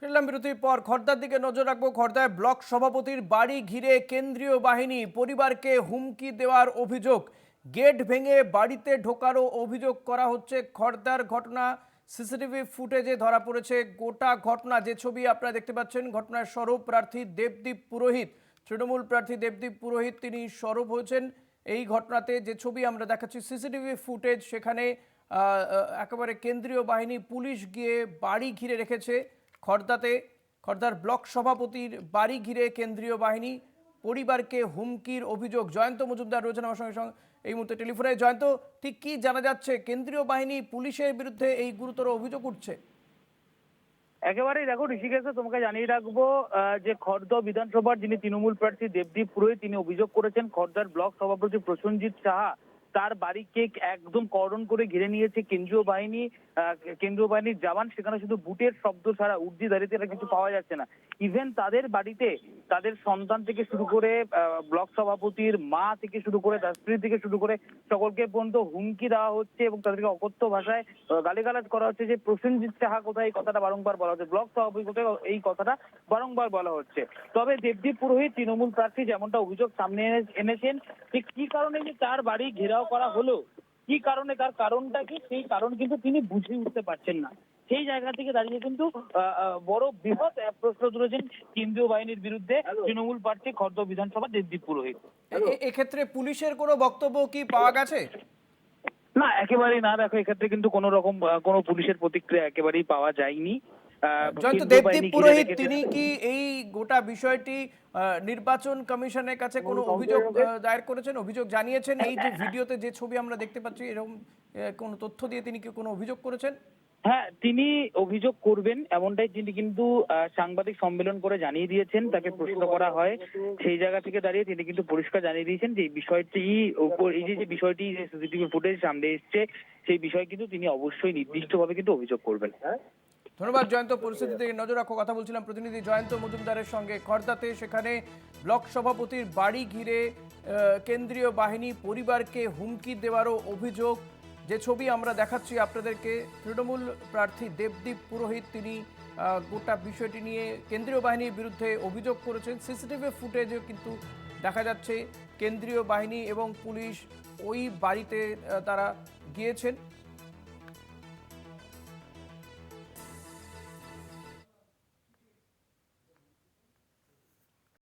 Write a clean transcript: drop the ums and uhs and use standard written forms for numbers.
ফিরলাম বিরতির পর খড়দার দিকে নজর রাখবো। খড়দায় ব্লক সভাপতির বাড়ি ঘিরে কেন্দ্রীয় বাহিনী, পরিবারকে হুমকি দেওয়ার অভিযোগ, গেট ভেঙে বাড়িতে ঢোকারও অভিযোগ করা হচ্ছে। খড়দার ঘটনা সিসিটিভি ফুটেজে ধরা পড়েছে। গোটা ঘটনা যে ছবি আপনারা দেখতে পাচ্ছেন, ঘটনার সরব প্রার্থী দেবদীপ পুরোহিত, তৃণমূল প্রার্থী দেবদীপ পুরোহিত তিনি সরব হয়েছেন এই ঘটনাতে। যে ছবি আমরা দেখাচ্ছি সিসিটিভি ফুটেজ, সেখানে একেবারে কেন্দ্রীয় বাহিনী পুলিশ গিয়ে বাড়ি ঘিরে রেখেছে। খড়দাতে খড়দার ব্লক সভাপতির বাড়ি ঘিরে কেন্দ্রীয় বাহিনী, পরিবারকে হুমকির অভিযোগ। জয়ন্ত মজুমদার রয়েছেন আমার সঙ্গে সঙ্গে এই মুহূর্তে টেলিফোনে। জয়ন্ত, ঠিক কি জানা যাচ্ছে? কেন্দ্রীয় বাহিনী পুলিশের বিরুদ্ধে এই গুরুতর অভিযোগ উঠছে। একেবারেই দেখো ঋষিকেশে তোমাকে জানিয়ে রাখবো যে খড়দহ বিধানসভার যিনি তৃণমূল প্রার্থী দেবদীপ পুরোহিত তিনি অভিযোগ করেছেন খড়দার ব্লক সভাপতি প্রসেনজিৎ সাহা তার বাড়িকে একদম কর্ডন করে ঘিরে নিয়েছে কেন্দ্রীয় বাহিনী। কেন্দ্রীয় বাহিনীর জওয়ান, সেখানে শুধু বুটের শব্দ ছাড়া উর্দি দাঁড়িয়ে এটা কিছু পাওয়া যাচ্ছে না। ইভেন তাদের বাড়িতে তাদের সন্তান থেকে শুরু করে ব্লক সভাপতির মা থেকে শুরু করে তার স্ত্রী থেকে শুরু করে সকলকে পর্যন্ত হুমকি দেওয়া হচ্ছে এবং তাদেরকে অকথ্য ভাষায় গালিগালাজ করা হচ্ছে যে প্রসেনজিৎ সাহা কোথায়, এই কথাটা বারংবার বলা হচ্ছে, ব্লক সভাপতি কোথায়, এই কথাটা বারংবার বলা হচ্ছে। তবে দেবদীপ পুরোহিত তৃণমূল প্রার্থী যেমনটা অভিযোগ সামনে এনেছেন, যে কি কারণে যে তার বাড়ি ঘেরাও করা হলো, কি কারণে, তার কারণটা কি, সেই কারণ কিন্তু তিনি বুঝে উঠতে পারছেন না। সেই জায়গা থেকে দাঁড়িয়ে কিন্তু বড় বৃহৎ প্রশ্ন তুলেছেন কেন্দ্রীয় বাহিনীর বিরুদ্ধে তৃণমূল প্রার্থী খড়দহ বিধানসভা দেবদীপ পুরোহিত। এক্ষেত্রে পুলিশের কোনো বক্তব্য কি পাওয়া গেছে? না, একেবারেই না। দেখো, এক্ষেত্রে কিন্তু কোনো রকম কোনো পুলিশের প্রতিক্রিয়া একেবারেই পাওয়া যায়নি। জয়ন্ত, কেন্দ্রীয় দেবদীপ বাহিনী ঘিরে পুরোহিত রেখেছে। তিনি কি এই গোটা বিষয়টি নির্বাচন কমিশনের কাছে কোনো অভিযোগ দায়ের করেছেন, অভিযোগ জানিয়েছেন? এই যে ভিডিওতে যে ছবি আমরা দেখতে পাচ্ছি, এরকম কোনো তথ্য দিয়ে তিনি কি কোনো অভিযোগ করেছেন? হ্যাঁ, তিনি অভিযোগ করবেন এমনটাই তিনি কিন্তু সাংবাদিক সম্মেলন করে জানিয়ে দিয়েছেন। তাকে প্রশ্ন করা হয়, সেই জায়গা থেকে দাঁড়িয়ে তিনি কিন্তু পরিষ্কার জানিয়ে দিয়েছেন যে এই বিষয়টি উপর, এই যে বিষয়টি যে সিসিটিভি ফুটেজ সামনে এসছে, সেই বিষয়ে কিন্তু তিনি অবশ্যই নির্দিষ্টভাবে কিন্তু অভিযোগ করবেন। ধন্যবাদ জয়ন্ত। পরিস্থিতি থেকে নজর রাখো। কথা বলছিলাম প্রতিনিধি জয়ন্ত মজুমদারের সঙ্গে খড়দাতে। সেখানে ব্লক সভাপতির বাড়ি ঘিরে কেন্দ্রীয় বাহিনী, পরিবারকে হুমকি দেওয়ারও অভিযোগ। যে ছবি আমরা দেখাচ্ছি আপনাদেরকে, তৃণমূল প্রার্থী দেবদীপ পুরোহিত তিনি গোটা বিষয়টি নিয়ে কেন্দ্রীয় বাহিনীর বিরুদ্ধে অভিযোগ করেছেন। সিসিটিভি ফুটেজেও কিন্তু দেখা যাচ্ছে কেন্দ্রীয় বাহিনী এবং পুলিশ ওই বাড়িতে তারা গিয়েছেন।